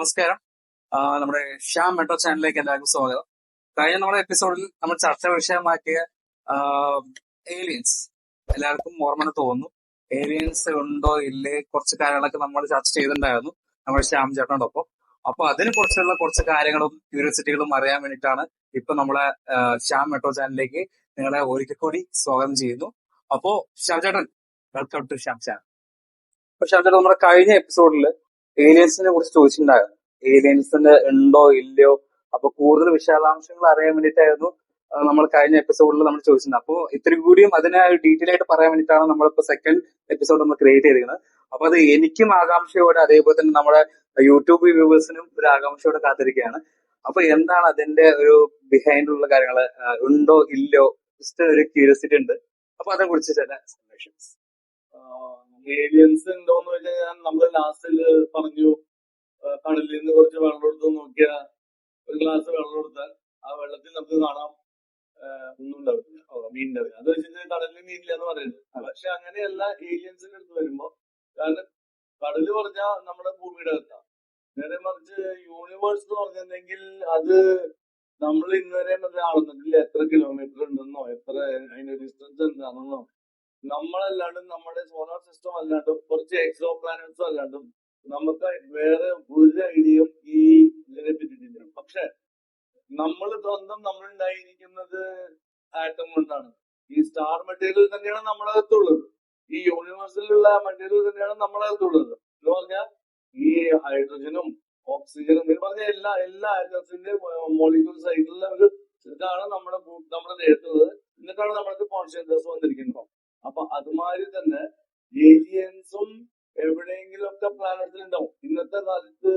നമസ്കാരം. നമ്മുടെ ശ്യാം മെട്രോ ചാനലിലേക്ക് എല്ലാവർക്കും സ്വാഗതം. കഴിഞ്ഞ നമ്മുടെ എപ്പിസോഡിൽ നമ്മൾ ചർച്ചാ വിഷയമാക്കിയ ഏലിയൻസ് എല്ലാവർക്കും ഓർമ്മ തോന്നുന്നു. ഏലിയൻസ് ഉണ്ടോ ഇല്ലേ കുറച്ച് കാര്യങ്ങളൊക്കെ നമ്മൾ ചർച്ച ചെയ്തിട്ടുണ്ടായിരുന്നു നമ്മുടെ ശ്യാം ചേട്ടനോടൊപ്പം. അപ്പൊ അതിനെ കുറിച്ചുള്ള കുറച്ച് കാര്യങ്ങളും ക്യൂരിയോസിറ്റികളും അറിയാൻ വേണ്ടിയിട്ടാണ് ഇപ്പൊ നമ്മളെ ശ്യാം മെട്രോ ചാനലിലേക്ക് നിങ്ങളെ ഒരിക്കൽ കൂടി സ്വാഗതം ചെയ്യുന്നു. അപ്പോ ശ്യാം ചേട്ടൻ, വെൽക്കം ടു ശ്യാം ചാനൽ. അപ്പൊ ശ്യാം ചേട്ടൻ, നമ്മുടെ കഴിഞ്ഞ എപ്പിസോഡിൽ ഏലിയൻസിനെ കുറിച്ച് ചോദിച്ചിട്ടുണ്ടായിരുന്നു. ഏലിയൻസിന് ഉണ്ടോ ഇല്ലയോ, അപ്പൊ കൂടുതൽ വിശദാംശങ്ങൾ അറിയാൻ വേണ്ടിയിട്ടായിരുന്നു നമ്മൾ കഴിഞ്ഞ എപ്പിസോഡിൽ നമ്മൾ ചോദിച്ചിട്ടുണ്ട്. അപ്പോൾ ഇത്തിരി കൂടിയും അതിനെ ഡീറ്റെയിൽ ആയിട്ട് പറയാൻ വേണ്ടിയിട്ടാണ് നമ്മളിപ്പോ സെക്കൻഡ് എപ്പിസോഡ് നമ്മൾ ക്രിയേറ്റ് ചെയ്തിരിക്കുന്നത്. അപ്പൊ അത് എനിക്കും ആകാംക്ഷയോടെ, അതേപോലെ തന്നെ നമ്മുടെ യൂട്യൂബ് വ്യൂവേഴ്സിനും ഒരു ആകാംക്ഷയോടെ കാത്തിരിക്കുകയാണ്. അപ്പൊ എന്താണ് അതിന്റെ ഒരു ബിഹൈൻഡുള്ള കാര്യങ്ങള്, ഉണ്ടോ ഇല്ലയോ, ജസ്റ്റ് ഒരു ക്യൂരിയോസിറ്റി ഉണ്ട്. അപ്പൊ അതിനെ കുറിച്ച് ചില സന്ദേശൻസ്. ഏലിയൻസ് ഉണ്ടോന്ന് വെച്ചാൽ നമ്മൾ ലാസ്റ്റിൽ പറഞ്ഞു, കടലിൽ നിന്ന് കുറച്ച് വെള്ളം എടുത്ത് നോക്കിയ ഒരു ഗ്ലാസ് വെള്ളം എടുത്താൽ ആ വെള്ളത്തിൽ നമുക്ക് കാണാം ഒന്നും ഉണ്ടാവില്ല, മീൻ ഉണ്ടാവില്ല. അത് വെച്ചിട്ട് കടലിൽ മീനില്ല എന്ന് പറയുന്നത്. പക്ഷെ അങ്ങനെയല്ല ഏലിയൻസിന്റെ അടുത്ത് വരുമ്പോ. കാരണം കടല് പറഞ്ഞാൽ നമ്മുടെ ഭൂമിയുടെ അകത്താണ്. നേരെ മറിച്ച് യൂണിവേഴ്സ് എന്ന് പറഞ്ഞിട്ടുണ്ടെങ്കിൽ അത് നമ്മൾ ഇന്നുവരെ അളന്നിട്ടില്ല എത്ര കിലോമീറ്റർ ഉണ്ടെന്നോ എത്ര അതിന്റെ ഡിസ്റ്റൻസ് എന്താണെന്നോ. നമ്മളല്ലാണ്ടും നമ്മുടെ സോളാർ സിസ്റ്റം അല്ലാണ്ടും കുറച്ച് എക്സോ പ്ലാനറ്റ്സും അല്ലാണ്ടും നമുക്ക് വേറെ ഒരു ഐഡിയയും ഈ ഇതിനെ പറ്റിയിട്ടില്ല. പക്ഷെ നമ്മൾ സ്വന്തം നമ്മളുണ്ടായിരിക്കുന്നത് ആറ്റം കൊണ്ടാണ്. ഈ സ്റ്റാർ മെറ്റീരിയൽ തന്നെയാണ് നമ്മളകത്തുള്ളത്. ഈ യൂണിവേഴ്സിലുള്ള മെറ്റീരിയൽ തന്നെയാണ് നമ്മളകത്തുള്ളത്. എന്ന് പറഞ്ഞാൽ ഈ ഹൈഡ്രജനും ഓക്സിജനും എന്ന് പറഞ്ഞ എല്ലാ ആറ്റംസിന്റെ മോളിക്യൂൾസ് ആയിട്ടുള്ള ഒരു ഇതാണ് നമ്മുടെ ദേഹത്തുള്ളത്. എന്നിട്ടാണ് നമ്മൾക്ക് കോൺഷ്യസ്നസ് വന്നിരിക്കുന്നത്. അപ്പൊ അതുമാതിരി തന്നെ ഏലിയൻസും എവിടെയെങ്കിലും ഒക്കെ പ്ലാനറ്റിൽ ഉണ്ടാവും. ഇന്നത്തെ കാലത്ത്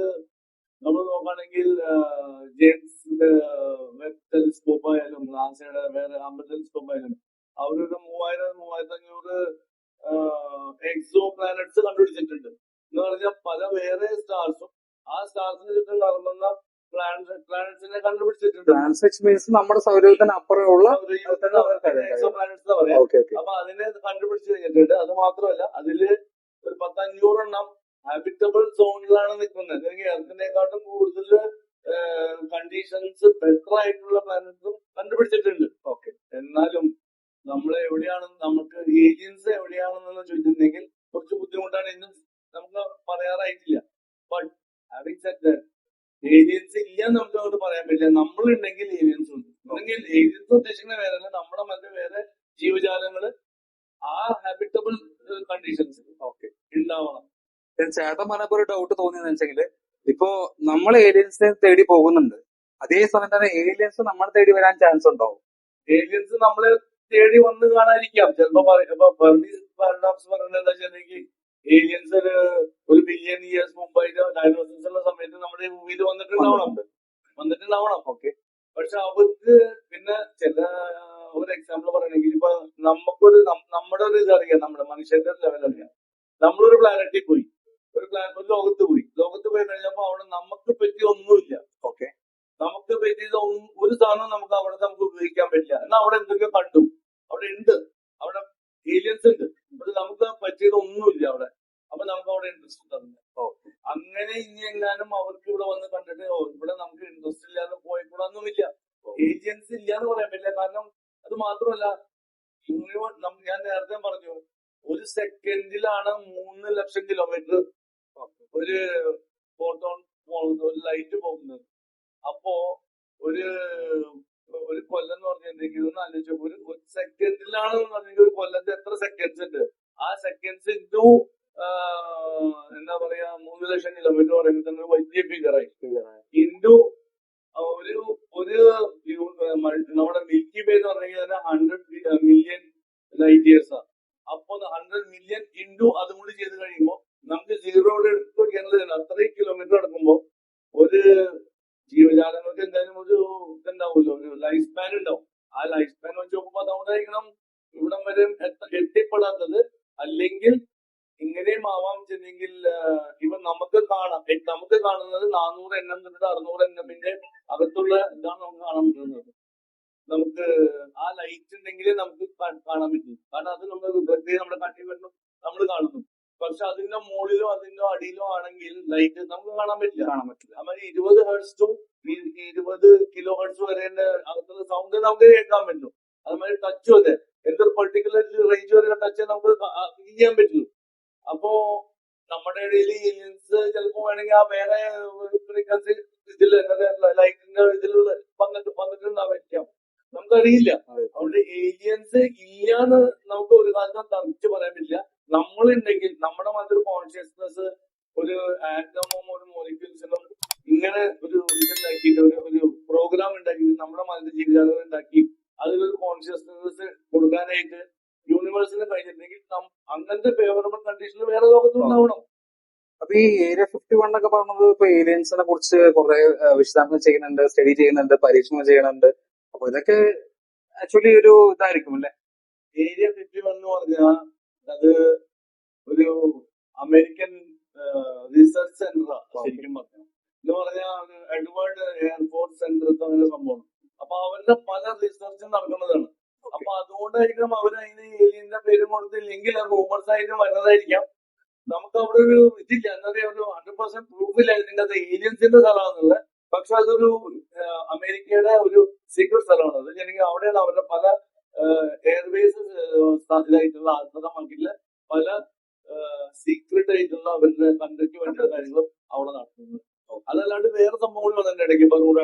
നമ്മൾ നോക്കുകയാണെങ്കിൽ ജെയിംസ് വെബ് ടെലിസ്കോപ്പ് ആയാലും നാസയുടെ വേറെ ഹബിൾ ടെലിസ്കോപ്പ് ആയാലും അവരൊരു 3500 എക്സോ പ്ലാനറ്റ്സ് കണ്ടുപിടിച്ചിട്ടുണ്ട്. എന്ന് പറഞ്ഞാൽ പല വേറെ സ്റ്റാർസും ആ സ്റ്റാർസിന് ചുറ്റും കറങ്ങുന്ന പ്ലാനറ്റ്സിനെ കണ്ടുപിടിച്ചിട്ടുണ്ട്. നമ്മുടെ സൗരയൂഥത്തിന് അപ്പുറമുള്ള എക്സോ പ്ലാനറ്റ്സ് പറയാം. അപ്പൊ അതിനെ കണ്ടുപിടിച്ച് കഴിഞ്ഞിട്ടുണ്ട്. അത് മാത്രമല്ല, അതില് ഒരു 500 എണ്ണം ഹാബിറ്റബിൾ സോണിലാണ് നിൽക്കുന്നത്. എർത്തിനെക്കാട്ടും കൂടുതൽ കണ്ടീഷൻസ് ബെറ്റർ ആയിട്ടുള്ള പ്ലാനറ്റ്സും കണ്ടുപിടിച്ചിട്ടുണ്ട്. ഓക്കെ, എന്നാലും നമ്മൾ നമുക്ക് ഏലിയൻസ് എവിടെയാണെന്ന് ചോദിച്ചിട്ടുണ്ടെങ്കിൽ കുറച്ച് ബുദ്ധിമുട്ടാണ്. ഇന്നും നമുക്ക് പറയാറായിട്ടില്ല. But having said that, aliens ഇല്ല നമുക്ക് അങ്ങോട്ട് പറയാൻ പറ്റില്ല. നമ്മളുണ്ടെങ്കിൽ ഏലിയൻസ് ഉണ്ട്. അല്ലെങ്കിൽ ഏലിയൻസ് ഉദ്ദേശിക്കുന്ന വേറെ, നമ്മുടെ മറ്റു വേറെ ജീവജാലങ്ങള് ആ ഹാബിറ്റബിൾ കണ്ടീഷൻസ് ഉണ്ടാവണം. ചേട്ടൻ പറഞ്ഞപ്പോ ഒരു ഡൗട്ട് തോന്നിയെന്ന് വെച്ചെങ്കിൽ, ഇപ്പോ നമ്മൾ ഏലിയൻസിനെ തേടി പോകുന്നുണ്ട്, അതേ സമയം തന്നെ ഏലിയൻസ് നമ്മളെ തേടി വരാൻ ചാൻസ് ഉണ്ടാവും. ഏലിയൻസ് നമ്മളെ തേടി വന്ന് കാണാതിരിക്കാം. ചിലപ്പോ പാരഡോക്സ് പറയുന്നത് എന്താ വെച്ചിട്ടുണ്ടെങ്കിൽ, ഏലിയൻസ് ഒരു ബില്യൺ ഇയേഴ്സ് മുമ്പായിട്ട് ഡൈനോസേഴ്സ് ഉള്ള സമയത്ത് നമ്മുടെ ഭൂമിയിൽ വന്നിട്ടുണ്ടാവണം. ഓക്കെ, പക്ഷെ അവർക്ക് പിന്നെ ചില ഒരു എക്സാമ്പിൾ പറയണെങ്കിൽ, ഇപ്പൊ നമ്മുടെ ഒരു ഇതറിയാം, നമ്മുടെ മനുഷ്യന്റെ ലെവൽ അറിയാം. നമ്മളൊരു പ്ലാനറ്റിൽ പോയി, ഒരു ലോകത്ത് പോയി കഴിഞ്ഞപ്പോ അവിടെ നമുക്ക് പറ്റിയ ഒന്നുമില്ല. ഓക്കെ, നമുക്ക് പറ്റിയത് ഒരു സാധനം നമുക്ക് ഉപയോഗിക്കാൻ പറ്റില്ല. എന്നാൽ അവിടെ എന്തൊക്കെ കണ്ടു, അവിടെ ഏലിയൻസ് ഉണ്ട്, പക്ഷെ നമുക്ക് പറ്റിയത് ഒന്നുമില്ല അവിടെ. അപ്പൊ നമുക്ക് അവിടെ ഇൻട്രസ്റ്റ് ഉണ്ടാവില്ല. അങ്ങനെ ഇനി എങ്ങാനും അവർക്ക് ഇവിടെ വന്ന് കണ്ടിട്ട് ഇവിടെ നമുക്ക് ഇൻട്രസ്റ്റ് ഇല്ലാതെ പോയിക്കൂടാന്നുമില്ല. ഏലിയൻസ് ഇല്ലാന്ന് പറയാൻ പറ്റില്ല. കാരണം അത് മാത്രമല്ല, ഞാൻ നേരത്തെ പറഞ്ഞു, ഒരു സെക്കൻഡിലാണ് 3 ലക്ഷം കിലോമീറ്റർ ഒരു ഫോട്ടോൺ ഒരു ലൈറ്റ് പോകുന്നത്. അപ്പോ ഒരു കൊല്ലം എന്ന് പറഞ്ഞിട്ടുണ്ടെങ്കിൽ ഒന്ന് ആലോചിച്ചു, ഒരു സെക്കൻഡിലാണെന്ന് പറഞ്ഞെങ്കിൽ ഒരു കൊല്ലത്ത് എത്ര സെക്കൻഡ്സ് ഉണ്ട്? ആ സെക്കൻഡ്സ് ഇൻറ്റു എന്താ പറയാ 3 ലക്ഷം കിലോമീറ്റർ പറയുമ്പോൾ തന്നെ വലിയ ഫിഗറായി. ഇൻറ്റു ഒരു നമ്മുടെ മിൽക്കി വേ എന്ന് പറഞ്ഞെങ്കിൽ തന്നെ 100 മില്യൺ ലൈറ്റ് ഇയേഴ്സ് ആണ്. അപ്പൊ 100 മില്യൺ ഇൻറ്റു അതും കൂടി ചെയ്ത് കഴിയുമ്പോൾ നമുക്ക് സീറോയുടെ എടുത്ത് നോക്കിയാൽ അത്രയും കിലോമീറ്റർ എടുക്കുമ്പോ ഒരു ജീവജാലങ്ങൾക്ക് എന്തായാലും ഒരു ഇതുണ്ടാവുമല്ലോ, ഒരു ലൈഫ് സ്പാൻ ഉണ്ടാവും. ആ ലൈഫ് സ്പാൻ വെച്ച് നോക്കുമ്പോൾ അതുകൊണ്ടായിരിക്കണം ഇവിടം വരെ എത്തിപ്പെടാത്തത്. അല്ലെങ്കിൽ ഇങ്ങനെയും ആവാം ചെന്നെങ്കിൽ ഇവ നമുക്ക് കാണുന്നത് 400 എണ്ണം തൊട്ട് 600 എണ്ണമിന്റെ അകത്തുള്ള ഇതാണ് നമുക്ക് കാണാൻ പറ്റുന്നത്. നമുക്ക് ആ ലൈറ്റ് ഉണ്ടെങ്കിലേ നമുക്ക് കാണാൻ പറ്റും. കാരണം അത് നമ്മുടെ കണ്ണിൽ വരുന്നു, നമ്മൾ കാണുന്നു. പക്ഷെ അതിന്റെ മുകളിലോ അതിന്റെ അടിയിലോ ആണെങ്കിൽ ലൈറ്റ് നമുക്ക് കാണാൻ പറ്റില്ല. കാണാൻ പറ്റില്ല. അതുമാതിരി 20 ഹെർട്സ് ടു 20 കിലോ ഹെർട്സ് വരെ അകത്തുള്ള സൗണ്ട് നമുക്ക് കേൾക്കാൻ പറ്റും. അതുമാതിരി ടച്ചും അതെ, എന്തൊരു പെർട്ടിക്കുലർ റേഞ്ച് വരെ ടച്ച് നമുക്ക് ചെയ്യാൻ പറ്റുള്ളൂ. അപ്പോ നമ്മുടെ ഇടയിൽ ഏലിയൻസ് ചിലപ്പോ വേണമെങ്കിൽ ആ വേറെ ഫ്രീക്വൻസി ഇതിൽ ലൈറ്റിന്റെ ഇതിൽ വന്നിട്ടുണ്ടാവാം, നമുക്കറിയില്ല. അതുകൊണ്ട് ഏലിയൻസ് ഇല്ലാന്ന് നമുക്ക് ഒരു കാലത്തും തറച്ച് പറയാൻ പറ്റില്ല. നമ്മളുണ്ടെങ്കിൽ നമ്മുടെ മനസ്സിൽ കോൺഷ്യസ്നെസ് ഒരു ആറ്റമും ഒരു മോളിക്യൂൾസിനും ഇങ്ങനെ ഒരു ഇതുണ്ടാക്കിയിട്ട് ഒരു പ്രോഗ്രാം ഉണ്ടാക്കി നമ്മുടെ മനസ്സിൽ ജീവിതം ഉണ്ടാക്കി അതിലൊരു കോൺഷ്യസ്നെസ് കൊടുക്കാനായിട്ട് യൂണിവേഴ്സിന് കഴിഞ്ഞിട്ടുണ്ടെങ്കിൽ അങ്ങനത്തെ ഫേവറബിൾ കണ്ടീഷനിൽ വേറെ ലോകത്തും ഉണ്ടാവണം. അപ്പൊ ഈ ഏരിയ 51 എന്നൊക്കെ പറഞ്ഞത് ഇപ്പൊ ഏലിയൻസിനെ കുറിച്ച് കുറെ വിശദാംശം ചെയ്യുന്നുണ്ട്, സ്റ്റഡി ചെയ്യുന്നുണ്ട്, പരീക്ഷണം ചെയ്യുന്നുണ്ട്. അപ്പൊ ഇതൊക്കെ ആക്ച്വലി ഒരു ഇതായിരിക്കും അല്ലെ? ഏരിയ 51 എന്ന് പറഞ്ഞാൽ അത് ഒരു അമേരിക്കൻ റിസർച്ച് സെന്ററാ ശരിക്കും പറഞ്ഞാൽ. എന്ന് പറഞ്ഞാൽ എഡ്വേർഡ് എയർഫോഴ്സ് സെന്റർ അങ്ങനെ സംഭവം. അപ്പൊ അവരുടെ പല റിസർച്ചും നടക്കുന്നതാണ്. അപ്പൊ അതുകൊണ്ടായിരിക്കും അവരതിന് ഏലിയന്റെ പേര് കൊടുത്തില്ലെങ്കിൽ അത് റൂമേഴ്സ് ആയിട്ട് വരുന്നതായിരിക്കാം. നമുക്ക് അവിടെ ഒരു ഇതില്ല, എന്താ പറയാ, ഒരു 100% പ്രൂഫില്ല ഇതിന്റെ അത് ഏലിയൻസിന്റെ സ്ഥലമാണെന്നുള്ളത്. പക്ഷെ അതൊരു അമേരിക്കയുടെ ഒരു സീക്രട്ട് സ്ഥലമാണ് അത്. അല്ലെങ്കിൽ അവിടെയാണ് അവരുടെ പല എയർവേസ് ഇതായിട്ടുള്ള ആത്മകമാക്കിയിട്ടുള്ള പല സീക്രട്ട് ആയിട്ടുള്ള അവരുടെ കണ്ടക്ട് വേണ്ട കാര്യങ്ങളും അവിടെ നടത്തുന്നത്. അതല്ലാണ്ട് വേറെ സംഭവങ്ങൾ വന്നതിന്റെ ഇടയ്ക്ക് ബർമുഡ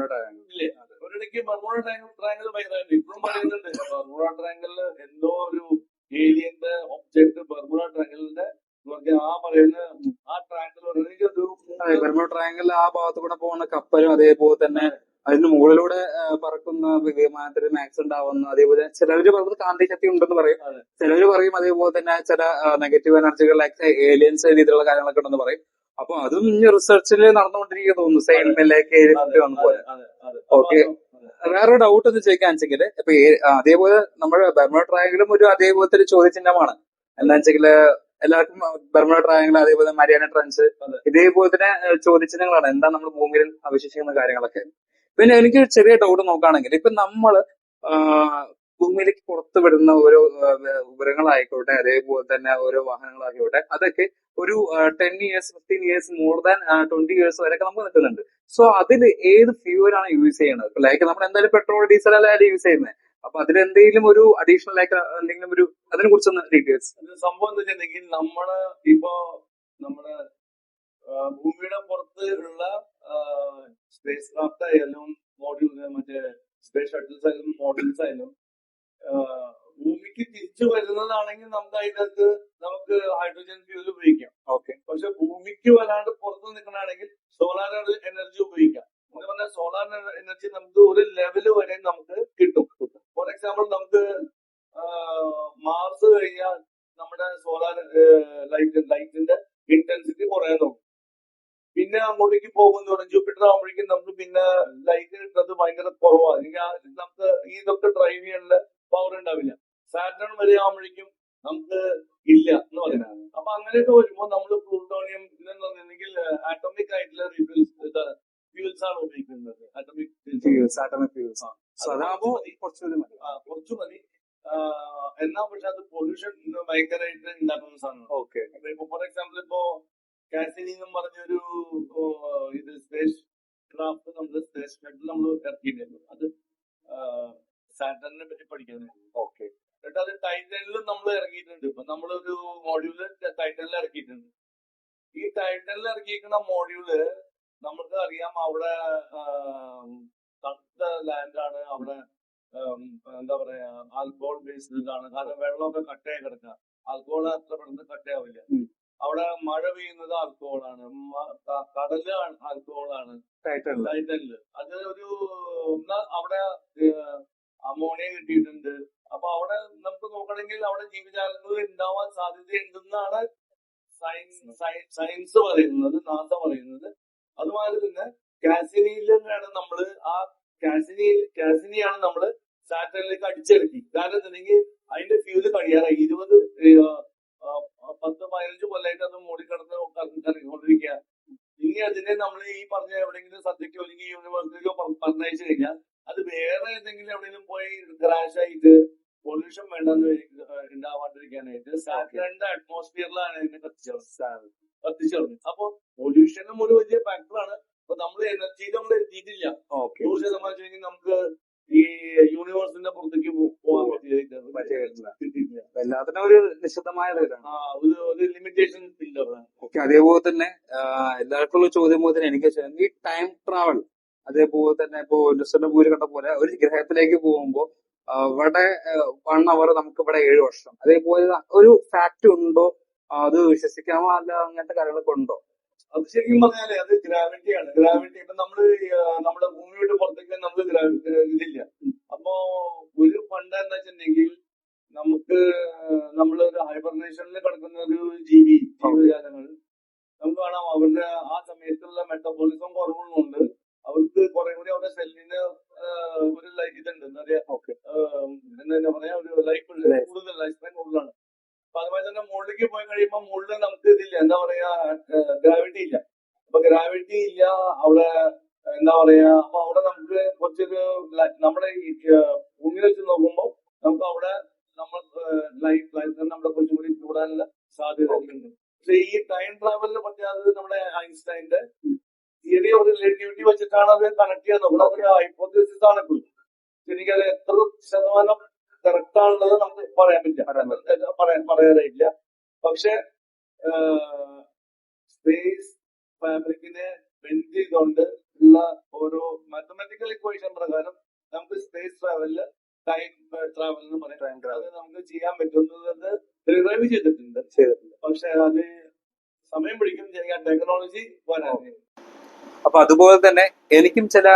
ട്രയാങ്കിൾ ഇല്ലേ, ഒരിടയ്ക്ക് ബർമുഡ ട്രയാങ്കിൾ ഭയങ്കര ഇപ്പോഴും പറയുന്നുണ്ട്. ബർമുഡ ട്രയാങ്കിളില് എന്തോ ഒരു ഏലിയന്റെ ഒബ്ജക്ട് ബർമുഡ ട്രയാങ്കിളിന്റെ ആ പറയുന്ന ആ ട്രയാങ്കിൾ ബർമുഡ ട്രയാങ്കിൾ ആ ഭാഗത്ത് കൂടെ പോകുന്ന കപ്പലും അതേപോലെ തന്നെ അതിന് മുകളിലൂടെ പറക്കുന്ന വിമാനത്തിന് മാക്സ് ഉണ്ടാവുന്നു. അതേപോലെ ചിലവര് പറയുന്നത് കാന്തി ശക്തി ഉണ്ടെന്ന് പറയും, ചിലവര് പറയും അതേപോലെ തന്നെ ചില നെഗറ്റീവ് എനർജികളിലൊക്കെ ഏലിയൻസ് രീതിയിലുള്ള കാര്യങ്ങളൊക്കെ ഉണ്ടെന്ന് പറയും. അപ്പൊ അതും ഈ റിസർച്ചിൽ നടന്നുകൊണ്ടിരിക്കുന്നു തോന്നുന്നു. സെയിമിലേക്ക് വന്നപോലെ. ഓക്കെ, വേറെ ഡൗട്ട് ഒന്ന് ചോദിക്കാൻ വെച്ചെങ്കില് ഇപ്പൊ അതേപോലെ നമ്മുടെ ബർമുഡ ട്രയാങ്കിളും ഒരു അതേപോലത്തെ ഒരു ചോദ്യചിഹ്നമാണ്. എന്താ വെച്ചെങ്കില് എല്ലാവർക്കും ബർമുഡ ട്രയാങ്കിൾ അതേപോലെ മരിയാന ട്രഞ്ച് ഇതേപോലെ തന്നെ ചോദ്യചിഹ്നങ്ങളാണ്. എന്താ നമ്മൾ ഭൂമിയിൽ അവശേഷിക്കുന്ന കാര്യങ്ങളൊക്കെ. പിന്നെ എനിക്ക് ചെറിയ ഡൗട്ട് നോക്കുകയാണെങ്കിൽ ഇപ്പൊ നമ്മള് ഭൂമിയിലേക്ക് പുറത്തു വിടുന്ന ഓരോ ഉപഗ്രഹങ്ങളായിക്കോട്ടെ അതേപോലെ തന്നെ ഓരോ വാഹനങ്ങളായിക്കോട്ടെ അതൊക്കെ ഒരു 10 years 15 years more than 20 years വരെയൊക്കെ നമുക്ക് നിൽക്കുന്നുണ്ട്. സോ അതിൽ ഏത് ഫ്യൂവലാണ് യൂസ് ചെയ്യുന്നത്? ലൈക്ക് നമ്മൾ എന്തായാലും പെട്രോൾ ഡീസൽ അല്ല യൂസ് ചെയ്യുന്നത്. അപ്പൊ അതിൽ എന്തെങ്കിലും ഒരു അഡീഷണൽ ലൈക്ക് എന്തെങ്കിലും ഒരു അതിനെ കുറിച്ചൊന്ന് ഡീറ്റെയിൽസ്. സംഭവം എന്താ വെച്ചിട്ടുണ്ടെങ്കിൽ നമ്മള് ഇപ്പോ നമ്മുടെ ഭൂമിയുടെ പുറത്ത് ഉള്ള സ്പേസ് ക്രാഫ്റ്റ് ആയാലും മോഡ്യൂൾസ് മറ്റേ സ്പേസ് ഷട്ടിൽസ് ആയാലും മോഡൽസ് ആയാലും ഭൂമിക്ക് തിരിച്ചു വരുന്നതാണെങ്കിൽ നമുക്ക് അതിനകത്ത് നമുക്ക് ഹൈഡ്രജൻ ഫ്യൂൽ ഉപയോഗിക്കാം. ഓക്കെ, പക്ഷെ ഭൂമിക്ക് വരാണ്ട് പുറത്ത് നിൽക്കണമെങ്കിൽ സോളാർ എനർജി ഉപയോഗിക്കാം. എന്ന് പറഞ്ഞാൽ സോളാർ എനർജി നമുക്ക് ഒരു ലെവല് വരെ നമുക്ക് കിട്ടും. ഫോർ എക്സാമ്പിൾ നമുക്ക് മാർസ് കഴിഞ്ഞാൽ നമ്മുടെ സോളാർ ലൈറ്റിന്റെ ഇന്റൻസിറ്റി കുറയാൻ നോക്കും. പിന്നെ അങ്ങോട്ടേക്ക് പോകുന്നതോടെ ജൂപ്പിറ്റർ ആകുമ്പോഴേക്കും നമുക്ക് പിന്നെ ലൈറ്റ് കിട്ടുന്നത് ഭയങ്കര കുറവാണ്. നമുക്ക് ഇതൊക്കെ ഡ്രൈവ് ചെയ്യാനുള്ള പവർ ഉണ്ടാവില്ല. സാറ്റേൺ വരെ ആകുമ്പോഴേക്കും നമുക്ക് ഇല്ല എന്ന് പറയുന്നത്. അപ്പൊ അങ്ങനെയൊക്കെ വരുമ്പോൾ നമ്മൾ പ്ലൂട്ടോണിയം ഇല്ലെങ്കിൽ ആറ്റോമിക് ആയിട്ടുള്ള ഫ്യൂൽസ് ആണ് ഉപയോഗിക്കുന്നത്. ആറ്റോമിക് ഫ്യൂൽസ് കുറച്ചു മതി. എന്നാ പക്ഷെ അത് പൊല്യൂഷൻ ഭയങ്കരമായിട്ട് ഉണ്ടാക്കുന്ന സാധനം. ഓക്കെ, ഇപ്പൊ ഫോർ എക്സാമ്പിൾ ഇപ്പോ കാസിനി എന്ന് പറഞ്ഞൊരു ഇത് സ്പേസ് ക്രാഫ്റ്റ് നമ്മൾ സ്പേസ് ഷട്ടിൽ നമ്മൾ ഇറക്കിയിട്ടുണ്ടായിരുന്നു. അത് സാറ്റർനെ പറ്റി പഠിക്കുന്നത്. ഓക്കെ, എന്നിട്ട് അത് ടൈറ്റനിലും നമ്മൾ ഇറക്കിയിട്ടുണ്ട്. ഇപ്പൊ നമ്മളൊരു മോഡ്യൂള് ടൈറ്റനിൽ ഇറക്കിയിട്ടുണ്ട്. ഈ ടൈറ്റനിൽ ഇറക്കിയിരിക്കുന്ന മോഡ്യൂള് നമുക്ക് അറിയാം അവിടെ തണുത്ത ലാൻഡാണ്. അവിടെ എന്താ പറയാ ആൽക്കഹോൾ ബേസ്ഡ് ആണ്. കാരണം വെള്ളമൊക്കെ കട്ടയായി കിടക്കുക. ആൽക്കഹോൾ അത്ര പെട്ടെന്ന് കട്ടയാവില്ല. അവിടെ മഴ പെയ്യുന്നത് ആൽക്കഹോളാണ്. കടല് ആൽക്കഹോളാണ് ടൈറ്റനില്. അത് ഒരു അവിടെ അമോണിയ കിട്ടിയിട്ടുണ്ട്. അപ്പൊ അവിടെ നമുക്ക് നോക്കണമെങ്കിൽ അവിടെ ജീവജാലങ്ങൾ ഉണ്ടാവാൻ സാധ്യതയുണ്ടെന്നാണ് സയൻസ് പറയുന്നത്, നാസ പറയുന്നത്. അതുമാതിരി തന്നെ കാസിനിയിലാണ് നമ്മള് ആ കാസിനിയാണ് നമ്മള് സാറ്റലൈറ്റിലേക്ക് അടിച്ചിറക്കി. കാരണം എന്താണെങ്കിൽ അതിന്റെ ഫ്യൂല് കഴിയാറായി. 10-15 കൊല്ലമായിട്ട് അത് മൂടിക്കിടന്ന് ഇറങ്ങിക്കൊണ്ടിരിക്കുക. ഇനി അതിനെ നമ്മൾ ഈ പറഞ്ഞ എവിടെയെങ്കിലും സബ്ജക്റ്റോ അല്ലെങ്കിൽ യൂണിവേഴ്സിറ്റിക്കോ പറഞ്ഞയച്ചു കഴിഞ്ഞാൽ അത് വേറെ ഏതെങ്കിലും എവിടെയെങ്കിലും പോയി ക്രാഷ് ആയിട്ട് പൊല്യൂഷൻ വേണ്ടെന്ന് ഉണ്ടാവാണ്ടിരിക്കാനായിട്ട് സാറ്റലൈറ്റിന്റെ അറ്റ്മോസ്ഫിയർ അറ്റ്മോസ്ഫിയറിലാണ് അതിനെ കത്തിച്ചേർന്നത്. അപ്പൊ പൊല്യൂഷനും ഒരു വലിയ ഫാക്ടറാണ്. അപ്പൊ നമ്മൾ എനർജിയിൽ നമ്മൾ എത്തിയിട്ടില്ല. 100% വെച്ചെങ്കിൽ നമുക്ക് ഈ യൂണിവേഴ്സിന്റെ പുറത്തേക്ക് പോകാൻ പറ്റില്ല. എല്ലാത്തിനും ഒരു നിശ്ചിതമായ ഒരു ലിമിറ്റേഷൻ ഇല്ല. ഓക്കെ, അതേപോലെ തന്നെ എല്ലാവർക്കും ഉള്ള ചോദ്യം പോലെ തന്നെ എനിക്ക് ഈ ടൈം ട്രാവൽ, അതേപോലെ തന്നെ ഇപ്പോ ലിസ്റ്ററിന്റെ മൂല്യം കണ്ട പോലെ ഒരു ഗ്രഹത്തിലേക്ക് പോകുമ്പോൾ ഇവിടെ 1 അവർ നമുക്ക് ഇവിടെ 7 വർഷം, അതേപോലെ ഒരു ഫാക്ട് ഉണ്ടോ? അത് വിശ്വസിക്കാമോ അല്ല അങ്ങനത്തെ കാര്യങ്ങളൊക്കെ ഉണ്ടോ? അത് ശരിക്കും പറഞ്ഞാലേ അത് ഗ്രാവിറ്റിയാണ്. ഗ്രാവിറ്റി ഇപ്പൊ നമ്മള് നമ്മുടെ ഭൂമിയുടെ പുറത്തേക്ക് നമുക്ക് ഇതില്ല. അപ്പോ ഒരു ഫണ്ട് എന്താ വെച്ചിട്ടുണ്ടെങ്കിൽ നമുക്ക് നമ്മളൊരു ഹൈബർനേഷനിൽ കിടക്കുന്ന ഒരു ജീവജാലങ്ങൾ നമുക്ക് കാണാം. അവരുടെ ആ സമയത്തുള്ള മെറ്റബോളിസം കുറവുള്ളതുകൊണ്ട് അവർക്ക് കുറെ കൂടി അവരുടെ സെല്ലിന് ഒരു ഇതുണ്ട്, എന്താ പറയാ, ഒരു ലൈഫ് കൂടുതൽ, ലൈഫ് സ്പാൻ കൂടുതലാണ്. അപ്പൊ അതുപോലെ തന്നെ മുകളിലേക്ക് പോയി കഴിയുമ്പോൾ മുകളിൽ നമുക്ക് ഇതില്ല, എന്താ പറയാ, ഗ്രാവിറ്റി ഇല്ല. അപ്പൊ ഗ്രാവിറ്റി ഇല്ല അവിടെ, എന്താ പറയാ. അപ്പൊ അവിടെ നമുക്ക് കുറച്ചൊരു നമ്മുടെ ഈ ഭൂമി വെച്ച് നോക്കുമ്പോൾ നമുക്ക് അവിടെ നമ്മൾ ലൈഫ് നമ്മളെ കുറച്ചുകൂടി കൂടാനുള്ള സാധ്യത ഉണ്ട്. പക്ഷെ ഈ ടൈം ട്രാവലിനെ പറ്റി അത് നമ്മുടെ ഐൻസ്റ്റൈന്റെ തിയറി ഓഫ് റിലേറ്റിവിറ്റി വെച്ചിട്ടാണ് അത് കണക്ട് ചെയ്യാൻ നോക്കുന്നത്. അതൊരു ഹൈപ്പോത്തസിസ് ആണ്. എനിക്കത് എത്ര ശതമാനം കറക്റ്റ് ആണുള്ളത് നമുക്ക് പറയാനില്ല. പക്ഷെ സ്പേസ് ഫാബ്രിക്കിനെ ബെൻഡ് ചെയ്തുകൊണ്ട് ഉള്ള ഓരോ മാത്തമാറ്റിക്കൽ ഇക്വേഷൻ പ്രകാരം നമുക്ക് സ്പേസ് ട്രാവലില് ടൈം ട്രാവൽ എന്ന് പറയാം. അത് നമുക്ക് ചെയ്യാൻ പറ്റുന്നത് റിവൈവ് ചെയ്തിട്ടുണ്ട്. പക്ഷെ അത് സമയം പിടിക്കും ചെയ്യാൻ, ടെക്നോളജി വരാൻ. അപ്പൊ അതുപോലെ തന്നെ എനിക്കും ചില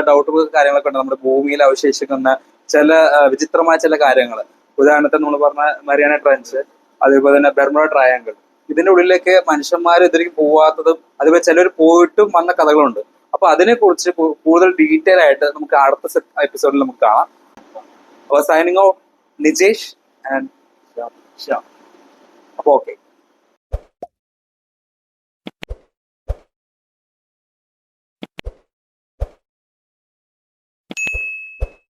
ഡൗട്ടുകൾ കാര്യങ്ങളൊക്കെ ഉണ്ട്. നമ്മുടെ ഭൂമിയിൽ അവശേഷിക്കുന്ന ചില വിചിത്രമായ ചില കാര്യങ്ങൾ. ഉദാഹരണത്തിന് നമ്മൾ പറഞ്ഞ മരിയാന ട്രഞ്ച്, അതേപോലെ തന്നെ ബെർമുഡ ട്രയാങ്കിൾ, ഇതിന്റെ ഉള്ളിലേക്ക് മനുഷ്യന്മാർ ഇതിലേക്ക് പോവാത്തതും അതുപോലെ ചിലർ പോയിട്ടും വന്ന കഥകളുണ്ട്. അപ്പൊ അതിനെ കുറിച്ച് കൂടുതൽ ഡീറ്റെയിൽ ആയിട്ട് നമുക്ക് അടുത്ത എപ്പിസോഡിൽ നമുക്ക് കാണാം. Signing off Nijesh and Shyam. അപ്പൊ ഓക്കെ.